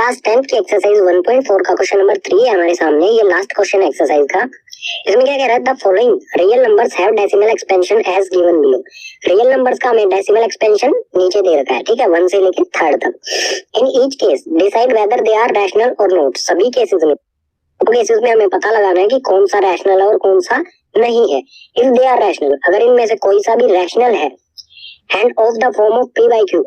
Class 10th की exercise 1.4 का question number 3 है हमारे सामने। ये लास्ट क्वेश्चन है एक्सरसाइज का। इसमें क्या कह रहा है, the following real numbers have decimal expansion as given below. Real numbers का हमें डेसिमल एक्सपेंशन नीचे दे रखा है, ठीक है, 1 से लेके 3rd तक। In each case decide whether they are rational और नॉट। सभी केसेस में हमें पता लगाना है कि कौन सा रैशनल है और कौन सा नहीं है। इफ दे आर रैशनल, अगर इनमें से कोई सा भी रैशनल है, and of the form of p by q,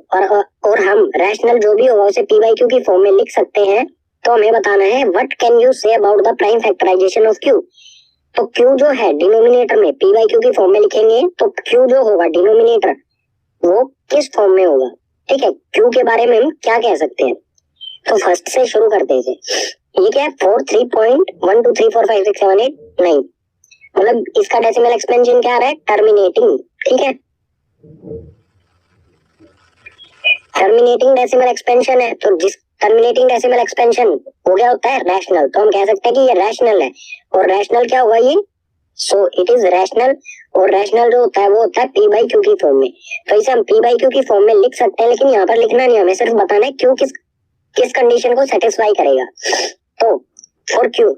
और हम रैशनल जो भी होगा उसे पी बाई क्यू की फॉर्म में लिख सकते हैं, तो हमें बताना है what can you say about the prime factorisation of q. तो क्यू जो है डिनोमिनेटर में पी बाई क्यू की फॉर्म में लिखेंगे, तो क्यू जो होगा डिनोमिनेटर वो किस फॉर्म में होगा, ठीक है। क्यू के बारे में हम क्या कह सकते हैं, तो फर्स्ट से शुरू करते हैं। ये क्या है, 4 3.123456789, मतलब इसका डेसिमल एक्सपेंशन क्या आ रहा है, टर्मिनेटिंग, ठीक है। टर्मिनेटिंग डेसिमल एक्सपेंशन है, तो जिस टर्मिनेटिंग डेसिमल एक्सपेंशन हो गया होता है रैशनल, तो हम कह सकते हैं कि ये रैशनल है। और रैशनल क्या होगा ये, सो इट इज रैशनल। और रैशनल जो होता है वो होता है पी बाई क्यू की फॉर्म में, तो इसे हम पी बाई क्यू की फॉर्म में लिख सकते हैं, लेकिन यहाँ पर लिखना नहीं, हमें सिर्फ बताना है क्यू किस कंडीशन को सेटिस्फाई करेगा। तो फॉर क्यू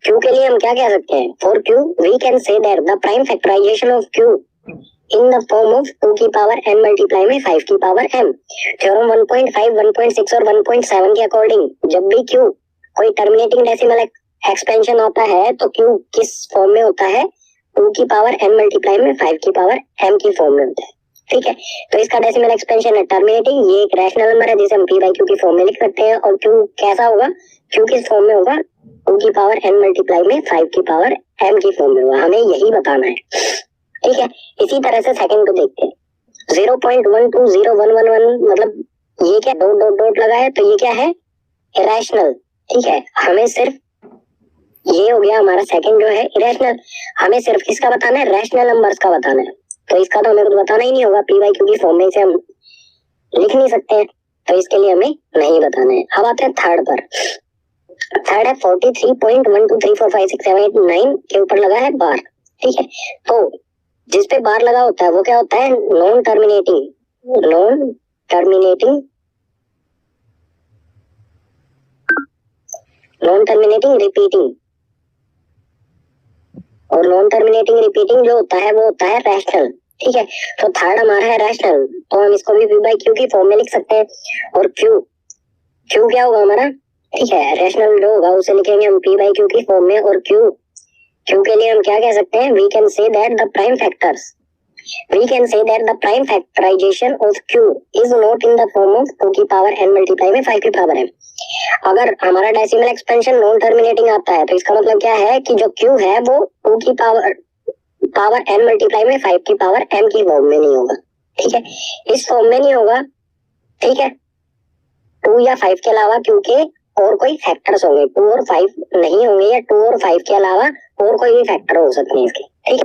क्यू के लिए हम क्या कह सकते हैं, for q we can say that the prime factorisation of q in the form of 2 की पावर n मल्टीप्लाई में 5 की पावर m। थ्योरम 1.5, 1.6 और 1.7 के अकॉर्डिंग जब भी क्यू कोई टर्मिनेटिंग डेसिमल एक्सपेंशन होता है तो क्यू किस फॉर्म में होता है, 2 की पावर n मल्टीप्लाई में 5 की पावर m की फॉर्म में होता है, ठीक है। तो इसका डेसिमल एक्सपेंशन है टर्मिनेटिंग। ये एक रैशनल नंबर है जिसे हम पी बाई क्यू की फॉर्म में लिख सकते हैं। और क्यू कैसा होगा, क्यू किस फॉर्म में होगा, 2 की पावर n मल्टीप्लाई में 5 की पावर m की फॉर्म में होगा। हमें यही बताना है, ठीक है। इसी तरह से सेकंड को देखते हैं, 0.120111, मतलब ये क्या डॉट डॉट डॉट लगा है, तो ये क्या है, इरेशनल, ठीक है। हमें सिर्फ ये हो गया हमारा सेकंड जो है इरेशनल। हमें सिर्फ किसका बताना है, रैशनल नंबर्स का बताना है। तो इसका तो हमें कुछ बताना ही नहीं होगा, पी बाई क्यू की फॉर्म में से हम लिख नहीं सकते हैं, तो इसके लिए हमें नहीं बताना है। अब आते हैं थर्ड पर। थर्ड है 43.12345678 के ऊपर लगा है बार, ठीक है। तो जिस पे बार लगा होता है वो क्या होता है, नॉन टर्मिनेटिंग रिपीटिंग। और नॉन टर्मिनेटिंग रिपीटिंग जो होता है वो होता है रैशनल, ठीक है। तो थर्ड हमारा है रैशनल, तो हम इसको भी पी बाई क्यू की फॉर्म में लिख सकते हैं। और क्यू क्या होगा हमारा, ठीक है, रैशनल जो होगा उसे लिखेंगे हम पी बाई क्यू की फॉर्म में। और क्यू के लिए हम क्या कह सकते हैं, we can say that the prime factorisation of q is not in the form of 2 की पावर n मल्टीप्लाई में 5 की पावर m। अगर हमारा डेसिमल एक्सपेंशन नॉन टर्मिनेटिंग आता है तो इसका मतलब क्या है कि जो क्यू है वो 2 की पावर n मल्टीप्लाई में 5 की पावर m की फॉर्म में नहीं होगा, ठीक है। इस फॉर्म में नहीं होगा, ठीक है, 2 या 5 के अलावा, क्योंकि और कोई फैक्टर्स होंगे, 2 और 5 नहीं होंगे, या 2 और 5 के अलावा और कोई भी फैक्टर हो सकते हैं इसके, ठीक है।